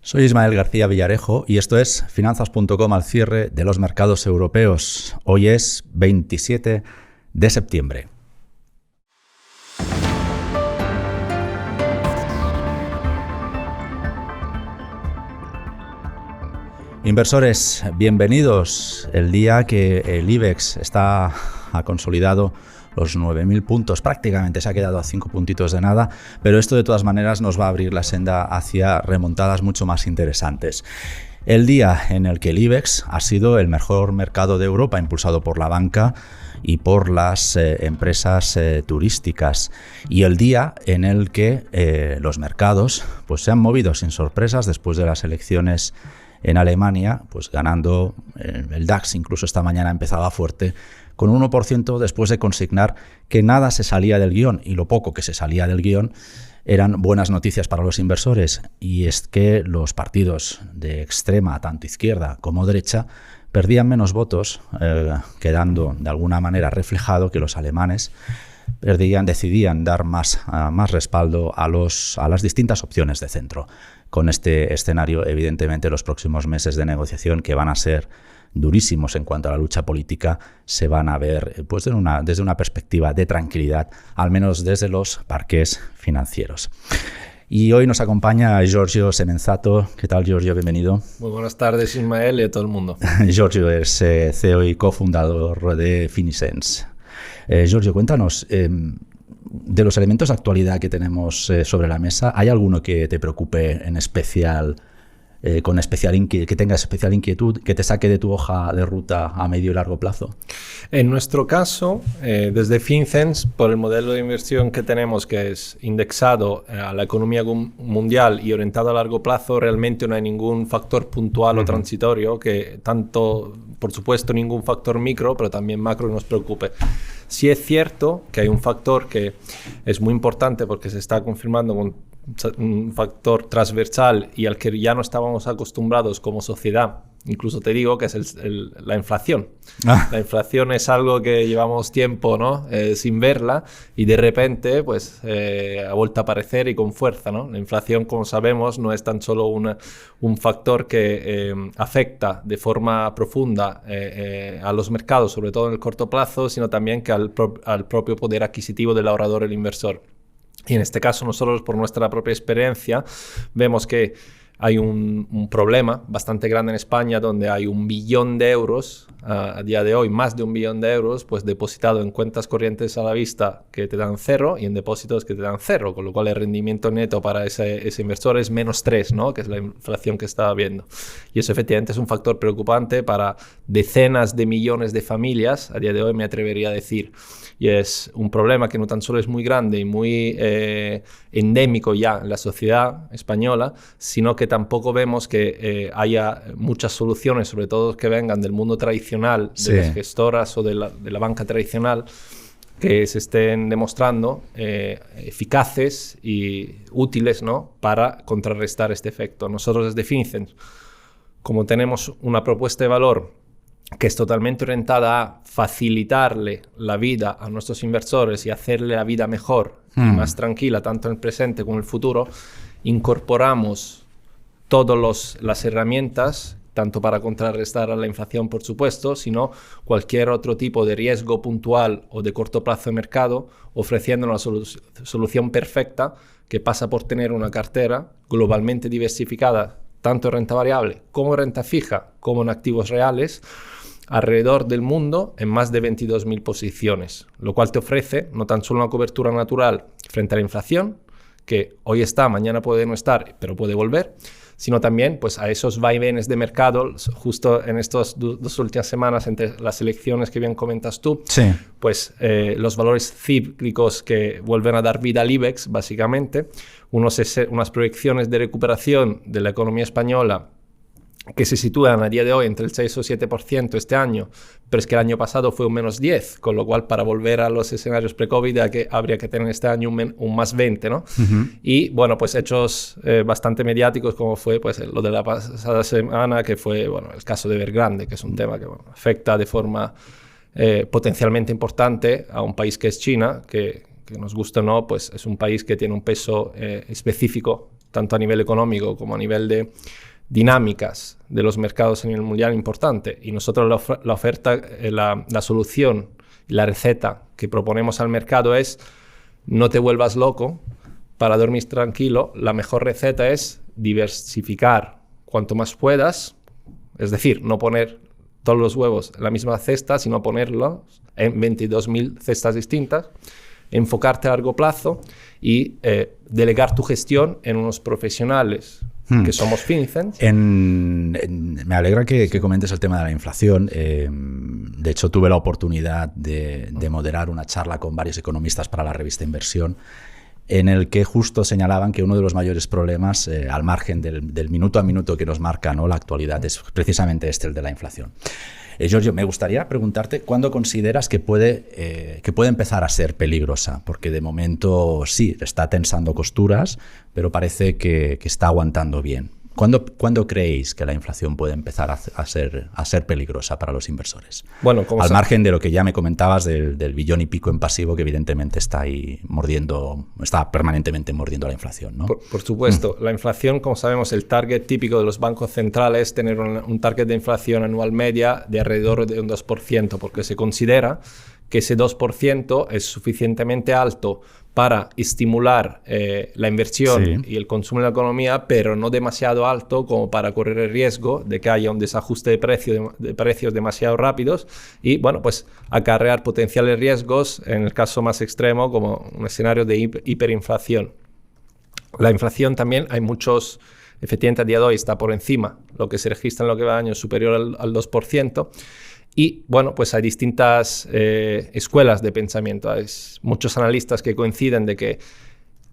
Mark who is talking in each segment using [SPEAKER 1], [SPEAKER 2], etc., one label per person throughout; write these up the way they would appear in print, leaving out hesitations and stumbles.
[SPEAKER 1] Soy Ismael García Villarejo y esto es Finanzas.com al cierre de los mercados europeos. Hoy es 27 de septiembre. Inversores, bienvenidos. El día que el IBEX ha consolidado los 9.000 puntos, prácticamente se ha quedado a 5 puntitos de nada, pero esto de todas maneras nos va a abrir la senda hacia remontadas mucho más interesantes. El día en el que el IBEX ha sido el mejor mercado de Europa, impulsado por la banca y por las empresas turísticas, y el día en el que los mercados pues, se han movido sin sorpresas después de las elecciones en Alemania, pues ganando el DAX, incluso esta mañana empezaba fuerte, con un 1% después de consignar que nada se salía del guión, y lo poco que se salía del guión eran buenas noticias para los inversores, y es que los partidos de extrema, tanto izquierda como derecha, perdían menos votos, quedando de alguna manera reflejado que los alemanes decidían dar más respaldo a las distintas opciones de centro. Con este escenario, evidentemente, los próximos meses de negociación, que van a ser durísimos en cuanto a la lucha política, se van a ver pues, desde una perspectiva de tranquilidad, al menos desde los parques financieros. Y hoy nos acompaña Giorgio Semenzato. ¿Qué tal, Giorgio? Bienvenido.
[SPEAKER 2] Muy buenas tardes, Ismael, y a todo el mundo.
[SPEAKER 1] Giorgio es CEO y cofundador de Finesense. Giorgio, cuéntanos, de los elementos de actualidad que tenemos sobre la mesa, ¿hay alguno que te preocupe en especial, que tenga especial inquietud, que te saque de tu hoja de ruta a medio y largo plazo?
[SPEAKER 2] En nuestro caso, desde Finesense, por el modelo de inversión que tenemos, que es indexado a la economía mundial y orientado a largo plazo, realmente no hay ningún factor puntual o transitorio que tanto, por supuesto, ningún factor micro, pero también macro nos preocupe. Sí es cierto que hay un factor que es muy importante porque se está confirmando con un factor transversal y al que ya no estábamos acostumbrados como sociedad. Incluso te digo que es la inflación. La inflación es algo que llevamos tiempo, ¿no? Sin verla, y de repente pues, ha vuelto a aparecer y con fuerza, ¿no? La inflación, como sabemos, no es tan solo un factor que afecta de forma profunda a los mercados, sobre todo en el corto plazo, sino también que al propio poder adquisitivo del ahorrador, el inversor. Y en este caso, nosotros, por nuestra propia experiencia, vemos que hay un problema bastante grande en España, donde hay 1 billón de euros, a día de hoy más de 1 billón de euros, pues depositado en cuentas corrientes a la vista que te dan 0 y en depósitos que te dan 0, con lo cual el rendimiento neto para ese inversor es -3, ¿no? Que es la inflación que estaba viendo. Y eso efectivamente es un factor preocupante para decenas de millones de familias, a día de hoy me atrevería a decir. Y es un problema que no tan solo es muy grande y muy endémico ya en la sociedad española, sino que tampoco vemos que haya muchas soluciones, sobre todo que vengan del mundo tradicional, de las gestoras o de la banca tradicional, que se estén demostrando eficaces y útiles, ¿no? Para contrarrestar este efecto. Nosotros desde Finesense, como tenemos una propuesta de valor que es totalmente orientada a facilitarle la vida a nuestros inversores y hacerle la vida mejor y más tranquila, tanto en el presente como en el futuro, incorporamos todas las herramientas, tanto para contrarrestar a la inflación, por supuesto, sino cualquier otro tipo de riesgo puntual o de corto plazo de mercado, ofreciendo una solución perfecta que pasa por tener una cartera globalmente diversificada, tanto en renta variable como en renta fija, como en activos reales, alrededor del mundo en más de 22.000 posiciones, lo cual te ofrece no tan solo una cobertura natural frente a la inflación, que hoy está, mañana puede no estar, pero puede volver, sino también pues, a esos vaivenes de mercado, justo en estas dos últimas semanas, entre las elecciones que bien comentas tú, pues los valores cíclicos que vuelven a dar vida al IBEX, básicamente, unas proyecciones de recuperación de la economía española que se sitúan a día de hoy entre el 6 o 7% este año, pero es que el año pasado fue un -10, con lo cual para volver a los escenarios pre-COVID habría que tener este año un +20, ¿no? Y bueno, pues hechos bastante mediáticos como fue pues lo de la pasada semana, que fue bueno, el caso de Evergrande, que es un tema que bueno, afecta de forma potencialmente importante a un país que es China, que nos guste o no, pues es un país que tiene un peso específico tanto a nivel económico como a nivel de dinámicas de los mercados a nivel mundial importante. Y nosotros la oferta, la solución, la receta que proponemos al mercado es: no te vuelvas loco, para dormir tranquilo. La mejor receta es diversificar cuanto más puedas, es decir, no poner todos los huevos en la misma cesta, sino ponerlos en 22.000 cestas distintas, enfocarte a largo plazo y delegar tu gestión en unos profesionales que somos FinCEN.
[SPEAKER 1] Me alegra que comentes el tema de la inflación. De hecho, tuve la oportunidad de moderar una charla con varios economistas para la revista Inversión, en el que justo señalaban que uno de los mayores problemas, al margen del minuto a minuto que nos marca, ¿no?, la actualidad, es precisamente el de la inflación. Giorgio, me gustaría preguntarte cuándo consideras que puede empezar a ser peligrosa, porque de momento sí, está tensando costuras, pero parece que está aguantando bien. ¿Cuándo creéis que la inflación puede empezar a ser peligrosa para los inversores?
[SPEAKER 2] Bueno,
[SPEAKER 1] al margen de lo que ya me comentabas del billón y pico en pasivo, que evidentemente está ahí está permanentemente mordiendo la inflación, ¿no?
[SPEAKER 2] Por supuesto. La inflación, como sabemos, el target típico de los bancos centrales es tener un target de inflación anual media de alrededor de un 2%, porque se considera que ese 2% es suficientemente alto para estimular la inversión y el consumo en la economía, pero no demasiado alto como para correr el riesgo de que haya un desajuste de precios demasiado rápidos y, bueno, pues acarrear potenciales riesgos, en el caso más extremo, como un escenario de hiperinflación. La inflación también, efectivamente a día de hoy está por encima, lo que se registra en lo que va de año superior al 2%. Y, bueno, pues hay distintas escuelas de pensamiento. Hay muchos analistas que coinciden de que,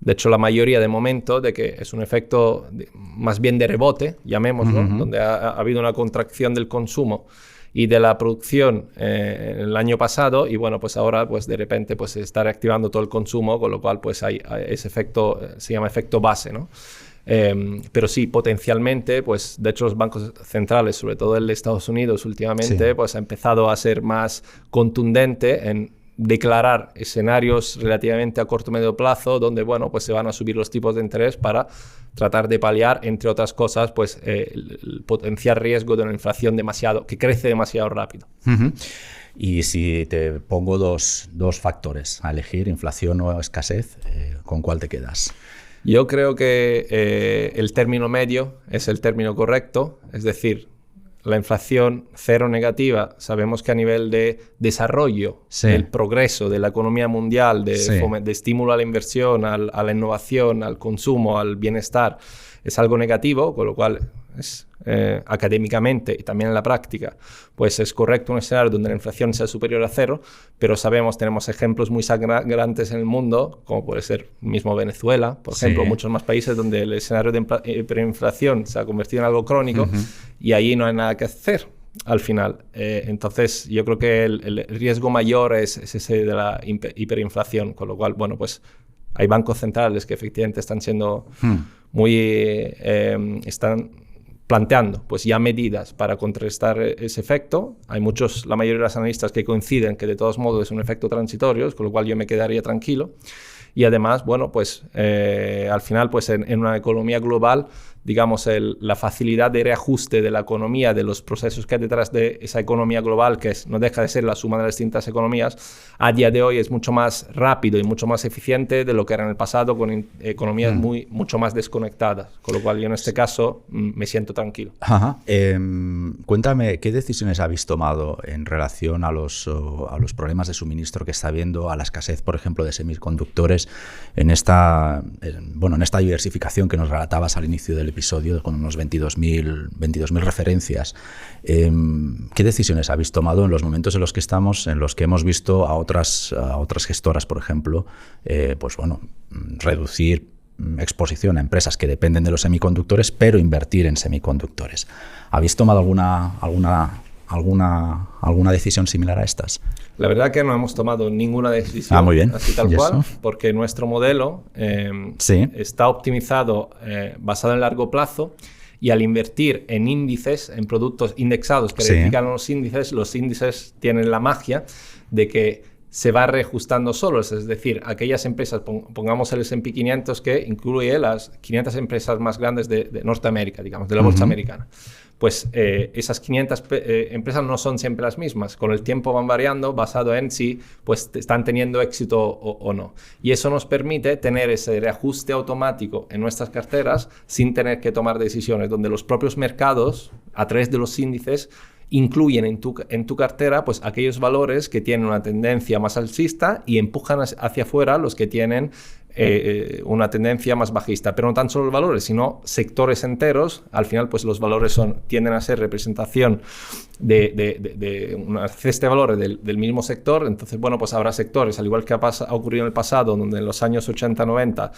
[SPEAKER 2] de hecho, la mayoría de momento, de que es un efecto más bien de rebote, llamémoslo, donde ha habido una contracción del consumo y de la producción el año pasado, y bueno, pues ahora pues de repente pues se está reactivando todo el consumo, con lo cual pues hay ese efecto, se llama efecto base, ¿no? Pero sí, potencialmente, pues de hecho los bancos centrales, sobre todo el de Estados Unidos últimamente, pues ha empezado a ser más contundente en declarar escenarios relativamente a corto o medio plazo donde, bueno, pues se van a subir los tipos de interés para tratar de paliar, entre otras cosas, pues el potencial riesgo de una inflación que crece demasiado rápido.
[SPEAKER 1] Y si te pongo dos factores a elegir, inflación o escasez, ¿con cuál te quedas?
[SPEAKER 2] Yo creo que el término medio es el término correcto, es decir, la inflación cero negativa, sabemos que a nivel de desarrollo, el progreso de la economía mundial, de estímulo a la inversión, a la innovación, al consumo, al bienestar, es algo negativo, con lo cual es, académicamente y también en la práctica, pues es correcto un escenario donde la inflación sea superior a cero, pero tenemos ejemplos muy sangrantes en el mundo, como puede ser mismo Venezuela, por ejemplo, muchos más países donde el escenario de hiperinflación se ha convertido en algo crónico y ahí no hay nada que hacer al final. Entonces, yo creo que el riesgo mayor es ese de la hiperinflación, con lo cual, bueno, pues hay bancos centrales que efectivamente están siendo están planteando pues ya medidas para contrarrestar ese efecto. Hay la mayoría de los analistas que coinciden que de todos modos es un efecto transitorio, con lo cual yo me quedaría tranquilo. Y además, bueno, pues al final pues en una economía global, digamos, la facilidad de reajuste de la economía, de los procesos que hay detrás de esa economía global, que no deja de ser la suma de las distintas economías, a día de hoy es mucho más rápido y mucho más eficiente de lo que era en el pasado, con economías mucho más desconectadas. Con lo cual yo en este caso me siento tranquilo.
[SPEAKER 1] Cuéntame, ¿qué decisiones habéis tomado en relación a los problemas de suministro que está habiendo, a la escasez, por ejemplo, de semiconductores, en esta diversificación que nos relatabas al inicio del episodio, con unos 22.000 referencias? ¿Qué decisiones habéis tomado en los momentos en los que estamos, en los que hemos visto a otras gestoras, por ejemplo, reducir exposición a empresas que dependen de los semiconductores, pero invertir en semiconductores? ¿Habéis tomado alguna decisión similar a estas?
[SPEAKER 2] La verdad que no hemos tomado ninguna decisión
[SPEAKER 1] muy bien.
[SPEAKER 2] Así tal cual, porque nuestro modelo está optimizado basado en largo plazo, y al invertir en índices, en productos indexados que identifican los índices tienen la magia de que se va reajustando solo, es decir, aquellas empresas, pongamos el S&P 500 que incluye las 500 empresas más grandes de Norteamérica, digamos, de la bolsa americana. Pues esas 500 empresas no son siempre las mismas, con el tiempo van variando basado en si pues, están teniendo éxito o no. Y eso nos permite tener ese reajuste automático en nuestras carteras sin tener que tomar decisiones, donde los propios mercados, a través de los índices, incluyen en tu cartera pues, aquellos valores que tienen una tendencia más alcista y empujan hacia afuera los que tienen una tendencia más bajista. Pero no tan solo los valores, sino sectores enteros. Al final, pues los valores tienden a ser representación de una cesta de valores del mismo sector. Entonces, bueno, pues habrá sectores, al igual que ha ocurrido en el pasado, donde en los años 80-90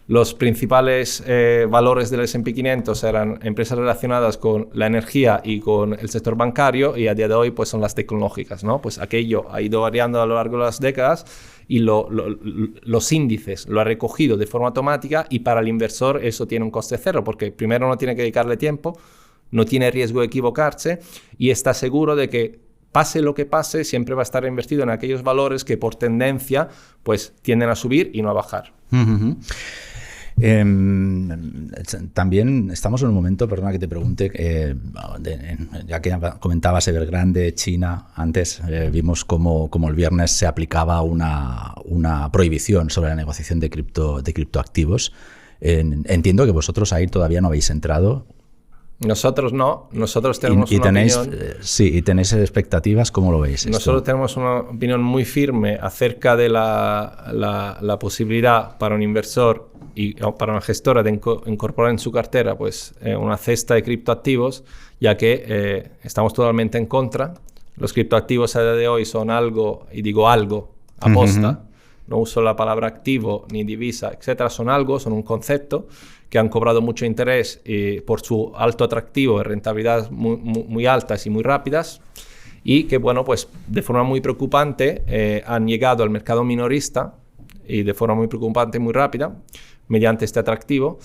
[SPEAKER 2] los principales valores del S&P 500 eran empresas relacionadas con la energía y con el sector bancario, y a día de hoy pues son las tecnológicas, ¿no? Pues aquello ha ido variando a lo largo de las décadas y los índices lo ha recogido de forma automática, y para el inversor eso tiene un coste cero, porque primero no tiene que dedicarle tiempo, no tiene riesgo de equivocarse y está seguro de que pase lo que pase, siempre va a estar invertido en aquellos valores que por tendencia pues tienden a subir y no a bajar.
[SPEAKER 1] También estamos en un momento, perdona que te pregunte, ya que comentabas Evergrande, China, antes vimos cómo el viernes se aplicaba una prohibición sobre la negociación de criptoactivos. Entiendo que vosotros ahí todavía no habéis entrado.
[SPEAKER 2] Nosotros no, nosotros tenemos
[SPEAKER 1] una
[SPEAKER 2] opinión...
[SPEAKER 1] Sí, y tenéis expectativas, ¿cómo lo veis?
[SPEAKER 2] Nosotros tenemos una opinión muy firme acerca de la posibilidad para un inversor y para una gestora de incorporar en su cartera pues, una cesta de criptoactivos, ya que estamos totalmente en contra. Los criptoactivos a día de hoy son algo, y digo algo, aposta, no uso la palabra activo ni divisa, etcétera, son un concepto que han cobrado mucho interés por su alto atractivo de rentabilidades muy altas y muy rápidas, y que, bueno, pues de forma muy preocupante han llegado al mercado minorista, y de forma muy preocupante y muy rápida, mediante este atractivo,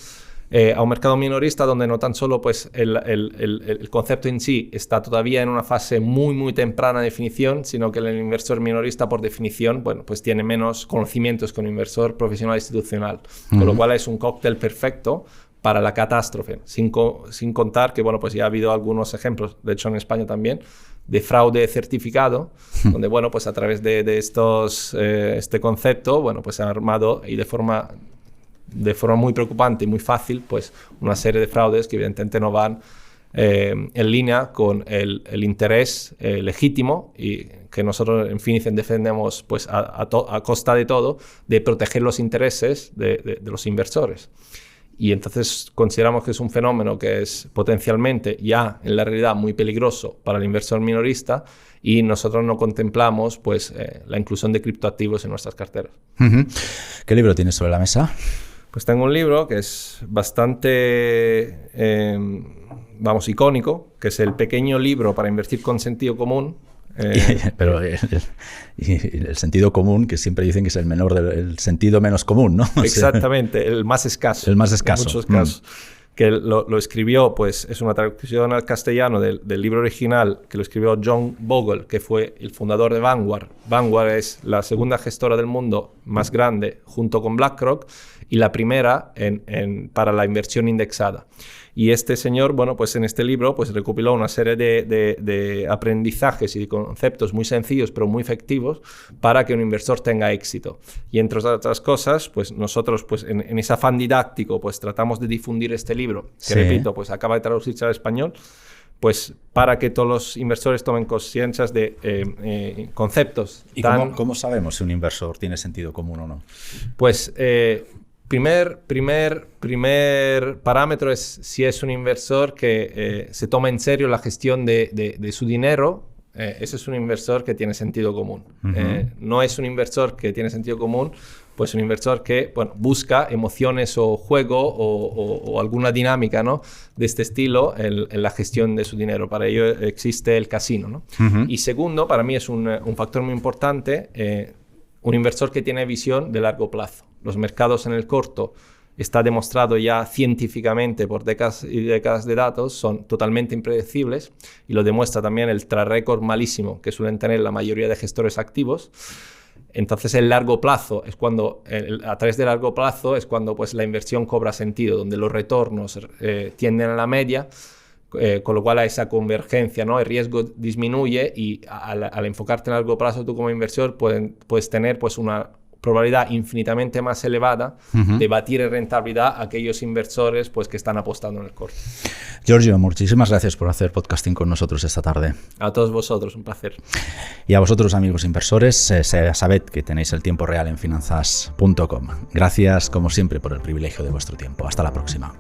[SPEAKER 2] a un mercado minorista donde no tan solo pues, el concepto en sí está todavía en una fase muy temprana de definición, sino que el inversor minorista, por definición, bueno, pues tiene menos conocimientos que un inversor profesional institucional, con lo cual es un cóctel perfecto para la catástrofe, sin contar que, bueno, pues ya ha habido algunos ejemplos, de hecho en España también, de fraude certificado, donde, bueno, pues a través de este concepto, bueno, pues se ha armado, y de forma muy preocupante y muy fácil, pues una serie de fraudes que evidentemente no van en línea con el interés legítimo, y que nosotros en Finicen defendemos pues a costa de todo, de proteger los intereses de los inversores. Y entonces consideramos que es un fenómeno que es potencialmente ya en la realidad muy peligroso para el inversor minorista, y nosotros no contemplamos pues la inclusión de criptoactivos en nuestras carteras.
[SPEAKER 1] ¿Qué libro tienes sobre la mesa?
[SPEAKER 2] Pues tengo un libro que es bastante, icónico, que es El pequeño libro para invertir con sentido común.
[SPEAKER 1] Pero el sentido común, que siempre dicen que es el sentido menos común, ¿no?
[SPEAKER 2] Exactamente, el más escaso.
[SPEAKER 1] El más escaso.
[SPEAKER 2] En muchos casos. Que lo escribió, pues es una traducción al castellano del libro original, que lo escribió John Bogle, que fue el fundador de Vanguard. Vanguard es la segunda gestora del mundo más grande, junto con BlackRock, y la primera para la inversión indexada. Y este señor, bueno, pues en este libro pues recopiló una serie de aprendizajes y de conceptos muy sencillos pero muy efectivos para que un inversor tenga éxito. Y entre otras cosas, pues nosotros pues en ese afán didáctico pues tratamos de difundir este libro, que sí, repito, pues acaba de traducirse al español, pues para que todos los inversores tomen conciencia de conceptos.
[SPEAKER 1] ¿Y cómo sabemos si un inversor tiene sentido común o no?
[SPEAKER 2] Pues primer parámetro es si es un inversor que se toma en serio la gestión de su dinero. Ese es un inversor que tiene sentido común. No es un inversor que tiene sentido común, pues un inversor que busca emociones o juego o alguna dinámica, ¿no?, de este estilo en la gestión de su dinero. Para ello existe el casino, ¿no? Y segundo, para mí es un factor muy importante, un inversor que tiene visión de largo plazo. Los mercados en el corto, está demostrado ya científicamente por décadas y décadas de datos, son totalmente impredecibles, y lo demuestra también el track record malísimo que suelen tener la mayoría de gestores activos. Entonces el largo plazo es cuando, a través del largo plazo es cuando pues la inversión cobra sentido, donde los retornos tienden a la media, con lo cual a esa convergencia, ¿no? El riesgo disminuye y al enfocarte en largo plazo tú como inversor puedes tener pues una probabilidad infinitamente más elevada de batir en rentabilidad a aquellos inversores pues, que están apostando en el corto.
[SPEAKER 1] Giorgio, muchísimas gracias por hacer podcasting con nosotros esta tarde.
[SPEAKER 2] A todos vosotros, un placer.
[SPEAKER 1] Y a vosotros, amigos inversores, sabed que tenéis el tiempo real en finanzas.com. Gracias, como siempre, por el privilegio de vuestro tiempo. Hasta la próxima.